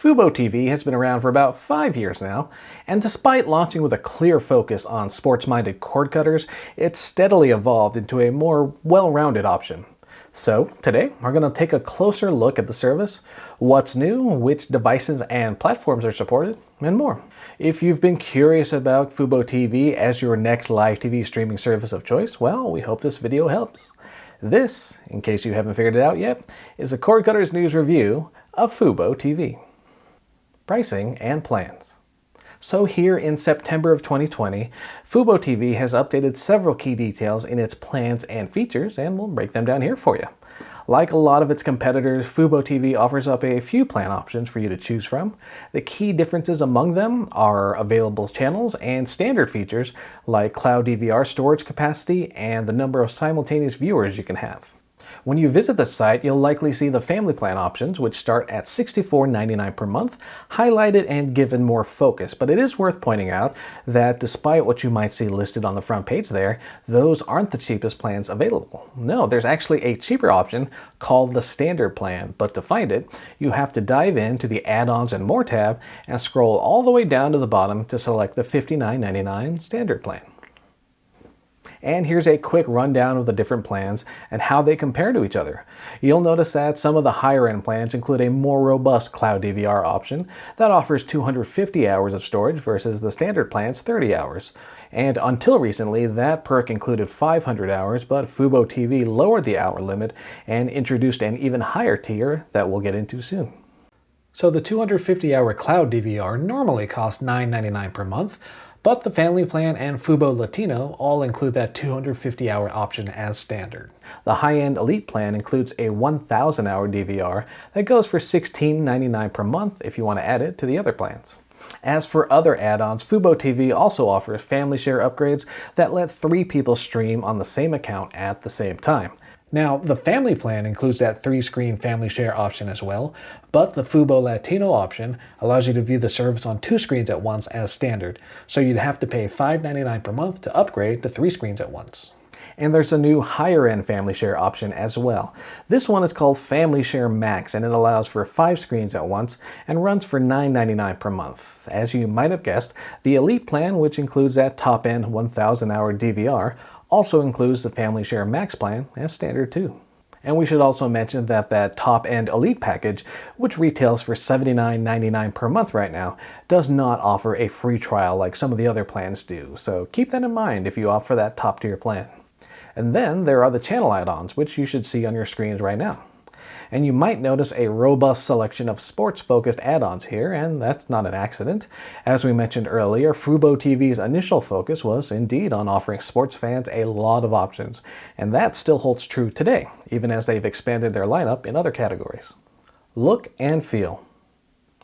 fuboTV has been around for about 5 years now, and despite launching with a clear focus on sports-minded cord cutters, it's steadily evolved into a more well-rounded option. So today, we're going to take a closer look at the service, what's new, which devices and platforms are supported, and more. If you've been curious about fuboTV as your next live TV streaming service of choice, well, we hope this video helps. This, in case you haven't figured it out yet, is a Cord Cutters News review of fuboTV. Pricing and plans. So here in September of 2020, fuboTV has updated several key details in its plans and features, and we'll break them down here for you. Like a lot of its competitors, fuboTV offers up a few plan options for you to choose from. The key differences among them are available channels and standard features like cloud DVR storage capacity and the number of simultaneous viewers you can have. When you visit the site, you'll likely see the family plan options, which start at $64.99 per month, highlighted and given more focus. But it is worth pointing out that despite what you might see listed on the front page there, those aren't the cheapest plans available. No, there's actually a cheaper option called the standard plan, but to find it, you have to dive into the add-ons and more tab and scroll all the way down to the bottom to select the $59.99 standard plan. And here's a quick rundown of the different plans and how they compare to each other. You'll notice that some of the higher end plans include a more robust cloud DVR option that offers 250 hours of storage versus the standard plan's 30 hours. And until recently, that perk included 500 hours, but fuboTV lowered the hour limit and introduced an even higher tier that we'll get into soon. So the 250-hour cloud DVR normally costs $9.99 per month, but the family plan and Fubo Latino all include that 250-hour option as standard. The high-end elite plan includes a 1,000-hour DVR that goes for $16.99 per month if you want to add it to the other plans. As for other add-ons, fuboTV also offers family share upgrades that let 3 people stream on the same account at the same time. Now, the family plan includes that 3-screen family share option as well, but the Fubo Latino option allows you to view the service on 2 screens at once as standard, so you'd have to pay $5.99 per month to upgrade to 3 screens at once. And there's a new higher-end family share option as well. This one is called Family Share Max, and it allows for 5 screens at once and runs for $9.99 per month. As you might have guessed, the Elite plan, which includes that top-end 1,000-hour DVR, also includes the Family Share Max plan as standard too. And we should also mention that that top-end Elite package, which retails for $79.99 per month right now, does not offer a free trial like some of the other plans do, so keep that in mind if you opt for that top-tier plan. And then there are the channel add-ons, which you should see on your screens right now. And you might notice a robust selection of sports-focused add-ons here, and that's not an accident. As we mentioned earlier, fuboTV's initial focus was indeed on offering sports fans a lot of options, and that still holds true today, even as they've expanded their lineup in other categories. Look and feel.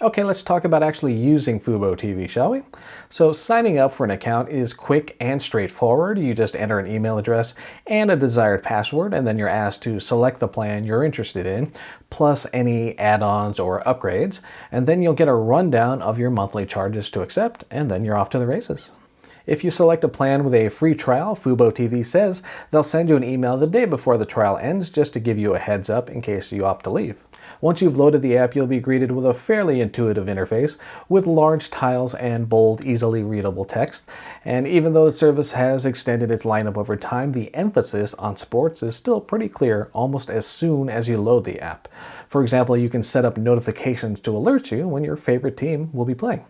Okay, let's talk about actually using fuboTV, shall we? So signing up for an account is quick and straightforward. You just enter an email address and a desired password, and then you're asked to select the plan you're interested in, plus any add-ons or upgrades, and then you'll get a rundown of your monthly charges to accept, and then you're off to the races. If you select a plan with a free trial, fuboTV says they'll send you an email the day before the trial ends just to give you a heads up in case you opt to leave. Once you've loaded the app, you'll be greeted with a fairly intuitive interface with large tiles and bold, easily readable text. And even though the service has extended its lineup over time, the emphasis on sports is still pretty clear almost as soon as you load the app. For example, you can set up notifications to alert you when your favorite team will be playing.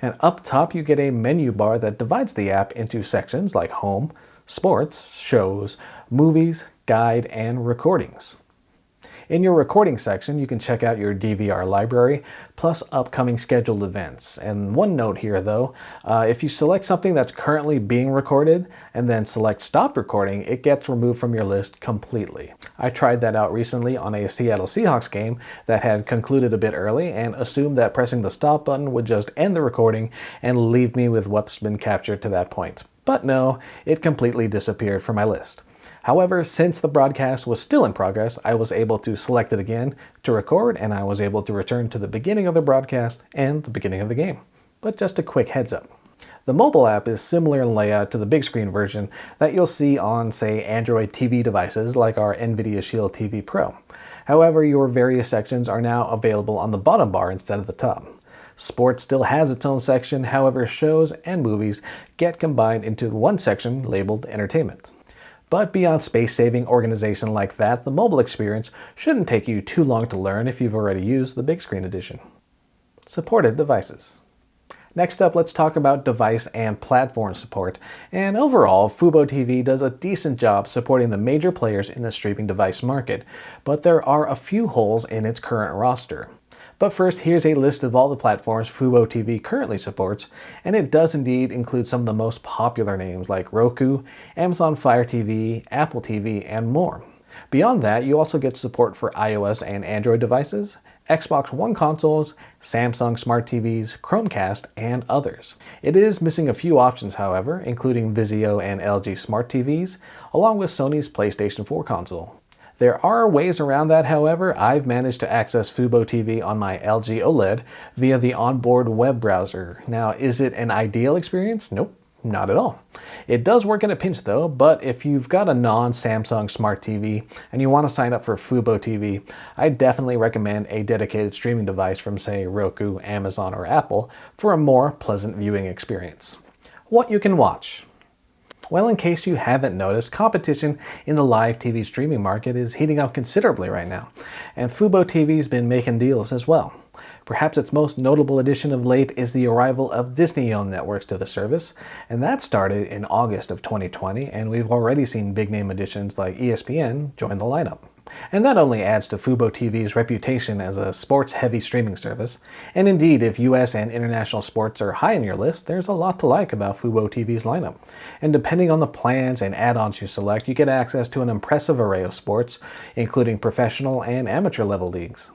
And up top, you get a menu bar that divides the app into sections like Home, Sports, Shows, Movies, Guide, and Recordings. In your recording section, you can check out your DVR library, plus upcoming scheduled events. And one note here though, if you select something that's currently being recorded and then select stop recording, it gets removed from your list completely. I tried that out recently on a Seattle Seahawks game that had concluded a bit early and assumed that pressing the stop button would just end the recording and leave me with what's been captured to that point. But no, it completely disappeared from my list. However, since the broadcast was still in progress, I was able to select it again to record, and I was able to return to the beginning of the broadcast and the beginning of the game. But just a quick heads up. The mobile app is similar in layout to the big screen version that you'll see on, say, Android TV devices like our NVIDIA Shield TV Pro. However, your various sections are now available on the bottom bar instead of the top. Sports still has its own section, however, shows and movies get combined into one section labeled Entertainment. But beyond space-saving organization like that, the mobile experience shouldn't take you too long to learn if you've already used the big screen edition. Supported devices. Next up, let's talk about device and platform support. And overall, fuboTV does a decent job supporting the major players in the streaming device market, but there are a few holes in its current roster. But first, here's a list of all the platforms fuboTV currently supports, and it does indeed include some of the most popular names like Roku, Amazon Fire TV, Apple TV, and more. Beyond that, you also get support for iOS and Android devices, Xbox One consoles, Samsung Smart TVs, Chromecast, and others. It is missing a few options, however, including Vizio and LG Smart TVs, along with Sony's PlayStation 4 console. There are ways around that, however. I've managed to access fuboTV on my LG OLED via the onboard web browser. Now, is it an ideal experience? Nope. Not at all. It does work in a pinch though, but if you've got a non-Samsung Smart TV and you want to sign up for fuboTV, I definitely recommend a dedicated streaming device from say Roku, Amazon, or Apple for a more pleasant viewing experience. What you can watch. Well, in case you haven't noticed, competition in the live TV streaming market is heating up considerably right now, and fuboTV's been making deals as well. Perhaps its most notable addition of late is the arrival of Disney-owned networks to the service, and that started in August of 2020, and we've already seen big-name additions like ESPN join the lineup. And that only adds to fuboTV's reputation as a sports-heavy streaming service, and indeed, if US and international sports are high on your list, there's a lot to like about fuboTV's lineup. And depending on the plans and add-ons you select, you get access to an impressive array of sports, including professional and amateur-level leagues.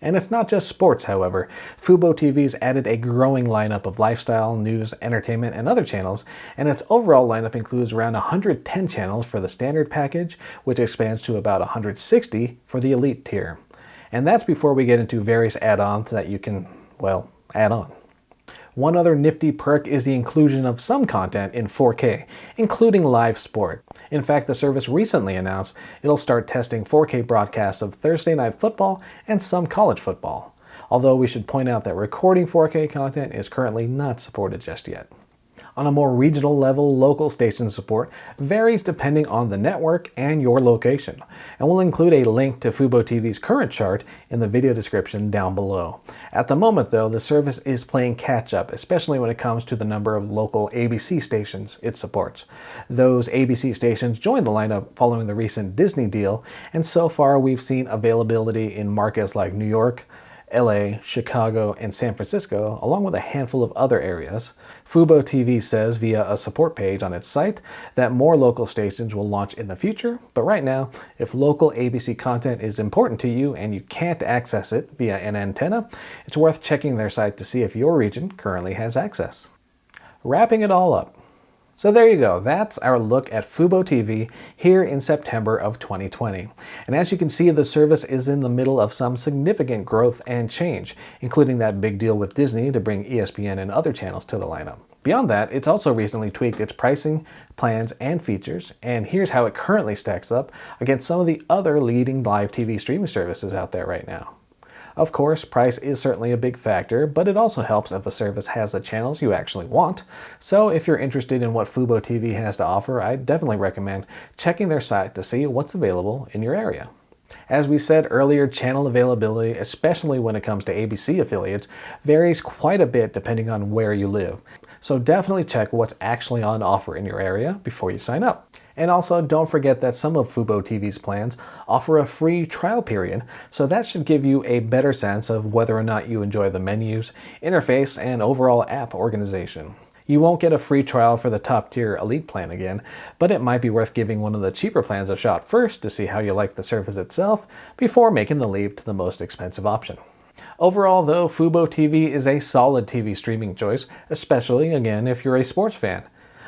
And it's not just sports, however. fuboTV's added a growing lineup of lifestyle, news, entertainment, and other channels, and its overall lineup includes around 110 channels for the standard package, which expands to about 160 for the elite tier. And that's before we get into various add-ons that you can, well, add on. One other nifty perk is the inclusion of some content in 4K, including live sport. In fact, the service recently announced it'll start testing 4K broadcasts of Thursday Night Football and some college football. Although we should point out that recording 4K content is currently not supported just yet. On a more regional level, local station support varies depending on the network and your location, and we'll include a link to fuboTV's current chart in the video description down below. At the moment though, the service is playing catch up, especially when it comes to the number of local ABC stations it supports. Those ABC stations joined the lineup following the recent Disney deal, and so far we've seen availability in markets like New York, LA, Chicago, and San Francisco, along with a handful of other areas. fuboTV says via a support page on its site that more local stations will launch in the future, but right now, if local ABC content is important to you and you can't access it via an antenna, it's worth checking their site to see if your region currently has access. Wrapping it all up. So there you go, that's our look at fuboTV here in September of 2020. And as you can see, the service is in the middle of some significant growth and change, including that big deal with Disney to bring ESPN and other channels to the lineup. Beyond that, it's also recently tweaked its pricing, plans, and features, and here's how it currently stacks up against some of the other leading live TV streaming services out there right now. Of course, price is certainly a big factor, but it also helps if a service has the channels you actually want. So if you're interested in what fuboTV has to offer, I definitely recommend checking their site to see what's available in your area. As we said earlier, channel availability, especially when it comes to ABC affiliates, varies quite a bit depending on where you live. So definitely check what's actually on offer in your area before you sign up. And also, don't forget that some of fuboTV's plans offer a free trial period, so that should give you a better sense of whether or not you enjoy the menus, interface, and overall app organization. You won't get a free trial for the top-tier Elite plan again, but it might be worth giving one of the cheaper plans a shot first to see how you like the service itself before making the leap to the most expensive option. Overall, though, fuboTV is a solid TV streaming choice, especially, again, if you're a sports fan.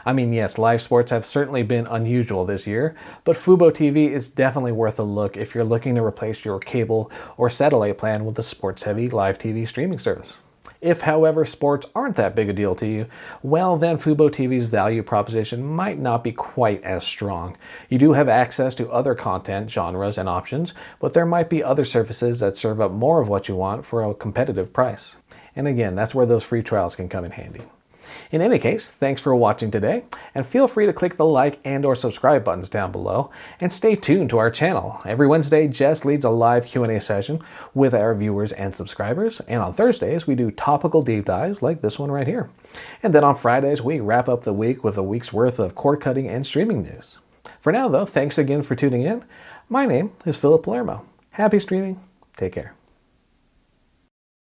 I mean, yes, live sports have certainly been unusual this year, but fuboTV is definitely worth a look if you're looking to replace your cable or satellite plan with a sports-heavy live TV streaming service. If, however, sports aren't that big a deal to you, well then fuboTV's value proposition might not be quite as strong. You do have access to other content, genres, and options, but there might be other services that serve up more of what you want for a competitive price. And again, that's where those free trials can come in handy. In any case, thanks for watching today, and feel free to click the like and/or subscribe buttons down below, and stay tuned to our channel. Every Wednesday, Jess leads a live Q&A session with our viewers and subscribers, and on Thursdays, we do topical deep dives like this one right here. And then on Fridays, we wrap up the week with a week's worth of cord cutting and streaming news. For now, though, thanks again for tuning in. My name is Philip Palermo. Happy streaming. Take care.